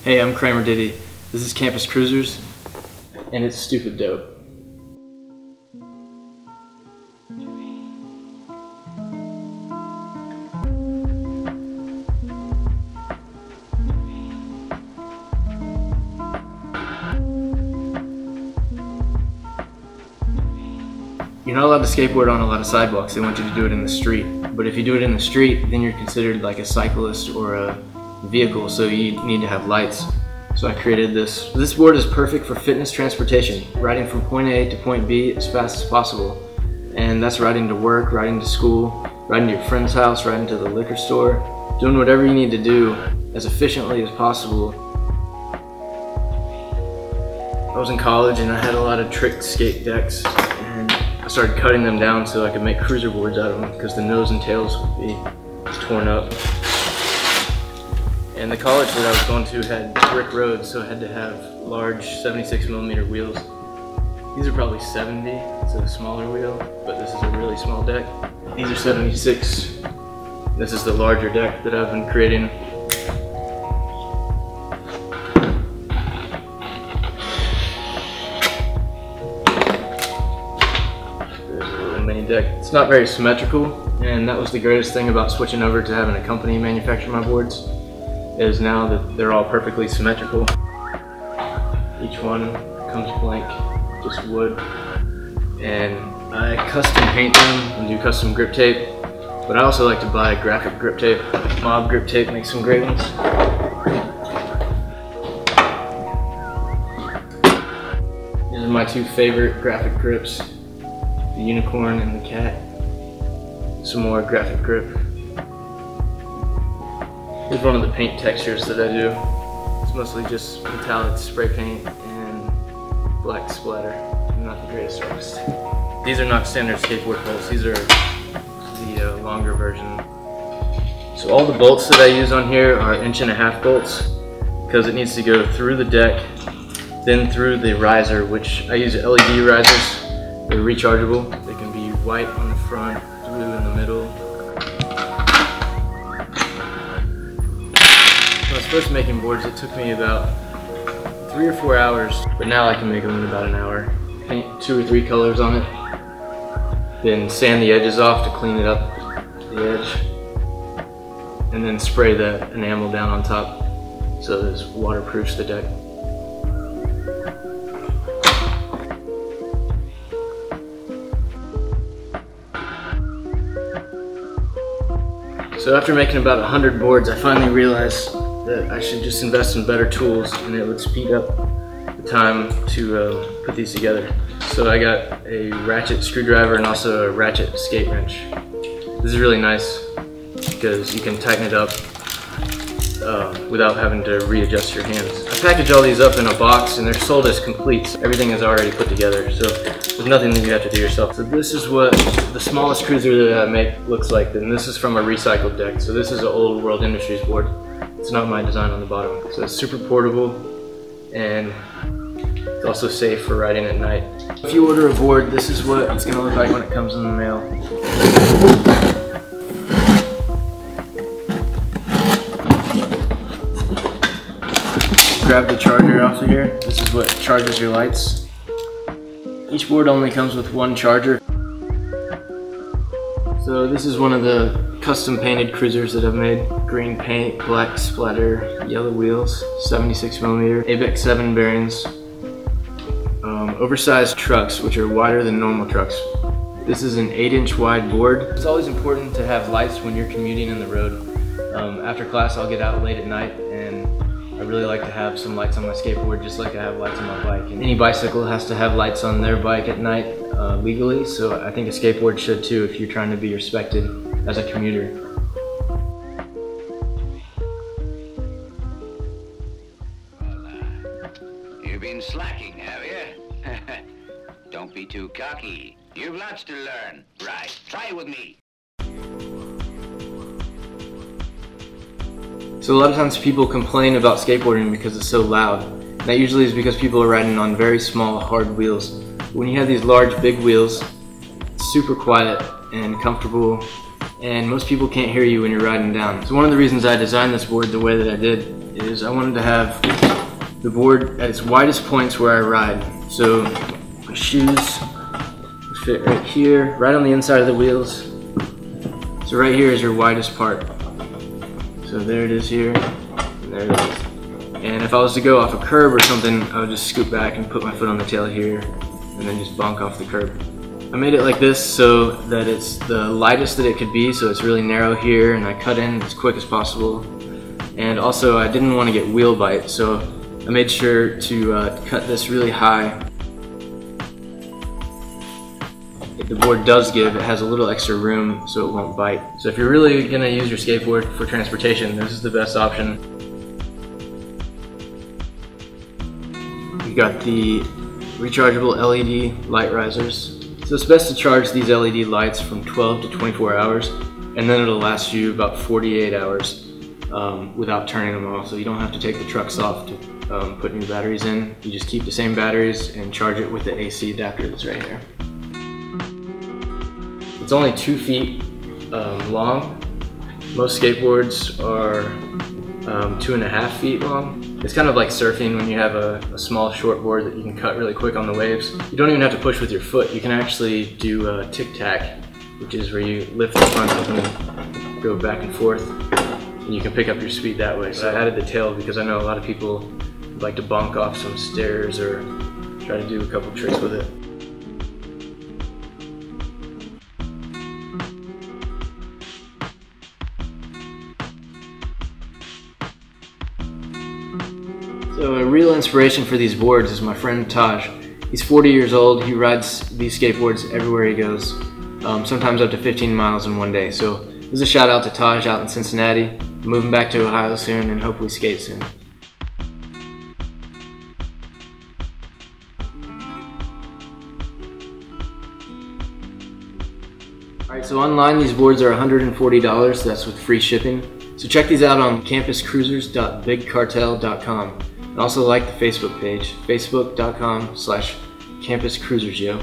Hey, I'm Kramer Ditty. This is Campus Cruisers, and it's stupid dope. You're not allowed to skateboard on a lot of sidewalks. They want you to do it in the street. But if you do it in the street, then you're considered like a cyclist or a vehicle, so you need to have lights. So I created this. This board is perfect for fitness transportation, riding from point A to point B as fast as possible. And that's riding to work, riding to school, riding to your friend's house, riding to the liquor store, doing whatever you need to do as efficiently as possible. I was in college and I had a lot of trick skate decks, and I started cutting them down so I could make cruiser boards out of them because the nose and tails would be torn up. And the college that I was going to had brick roads, so I had to have large 76mm wheels. These are probably 70, so a smaller wheel, but this is a really small deck. These are 76. This is the larger deck that I've been creating. There's a little mini deck. It's not very symmetrical, and that was the greatest thing about switching over to having a company manufacture my boards. Is now that they're all perfectly symmetrical. Each one comes blank, just wood. And I custom paint them and do custom grip tape, but I also like to buy graphic grip tape. Mob grip tape makes some great ones. These are my two favorite graphic grips, the unicorn and the cat. Some more graphic grip. Here's one of the paint textures that I do. It's mostly just metallic spray paint and black splatter. I'm not the greatest artist. These are not standard skateboard bolts. These are the longer version. So all the bolts that I use on here are 1.5" bolts because it needs to go through the deck, then through the riser, which I use LED risers. They're rechargeable. They can be white on the front, blue in the middle. When I was first making boards, it took me about 3 or 4 hours, but now I can make them in about an hour. Paint 2 or 3 colors on it, then sand the edges off to clean it up, the edge, and then spray the enamel down on top so this waterproofs the deck. So after making about 100 boards, I finally realized that I should just invest in better tools and it would speed up the time to put these together. So I got a ratchet screwdriver and also a ratchet skate wrench. This is really nice because you can tighten it up without having to readjust your hands. I package all these up in a box and they're sold as complete. Everything is already put together, so there's nothing that you have to do yourself. So this is what the smallest cruiser that I make looks like, and this is from a recycled deck. So this is an Old World Industries board. It's not my design on the bottom. So it's super portable and it's also safe for riding at night. If you order a board, this is what it's gonna look like when it comes in the mail. Grab the charger off of here. This is what charges your lights. Each board only comes with one charger. So this is one of the custom painted cruisers that I've made. Green paint, black splatter, yellow wheels, 76mm, ABEX 7 bearings, oversized trucks which are wider than normal trucks. This is an 8-inch wide board. It's always important to have lights when you're commuting in the road. After class I'll get out late at night and I really like to have some lights on my skateboard just like I have lights on my bike. And any bicycle has to have lights on their bike at night legally, so I think a skateboard should too if you're trying to be respected as a commuter. You've been slacking, have you? Don't be too cocky. You've lots to learn. Right, try with me. So a lot of times people complain about skateboarding because it's so loud. That usually is because people are riding on very small, hard wheels. When you have these large, big wheels, it's super quiet and comfortable, and most people can't hear you when you're riding down. So one of the reasons I designed this board the way that I did is I wanted to have the board at its widest points where I ride. So my shoes fit right here, right on the inside of the wheels. So right here is your widest part. So there it is here, and there it is. And if I was to go off a curb or something, I would just scoot back and put my foot on the tail here, and then just bonk off the curb. I made it like this so that it's the lightest that it could be, so it's really narrow here, and I cut in as quick as possible. And also I didn't want to get wheel bite, so I made sure to cut this really high. If the board does give, it has a little extra room so it won't bite. So if you're really going to use your skateboard for transportation, this is the best option. You got the rechargeable LED light risers. So it's best to charge these LED lights from 12 to 24 hours, and then it'll last you about 48 hours without turning them off. So you don't have to take the trucks off to put new batteries in. You just keep the same batteries and charge it with the AC adapter that's right here. It's only 2 feet long. Most skateboards are 2.5 feet long. It's kind of like surfing when you have a small short board that you can cut really quick on the waves. You don't even have to push with your foot. You can actually do tic-tac, which is where you lift the front up and go back and forth, and you can pick up your speed that way. So I added the tail because I know a lot of people like to bonk off some stairs or try to do a couple tricks with it. So a real inspiration for these boards is my friend Taj. He's 40 years old. He rides these skateboards everywhere he goes, sometimes up to 15 miles in one day. So this is a shout out to Taj out in Cincinnati. I'm moving back to Ohio soon and hopefully skate soon. Alright, so online these boards are $140, that's with free shipping. So check these out on campuscruisers.bigcartel.com. And also like the Facebook page, facebook.com/campuscruisers, yo.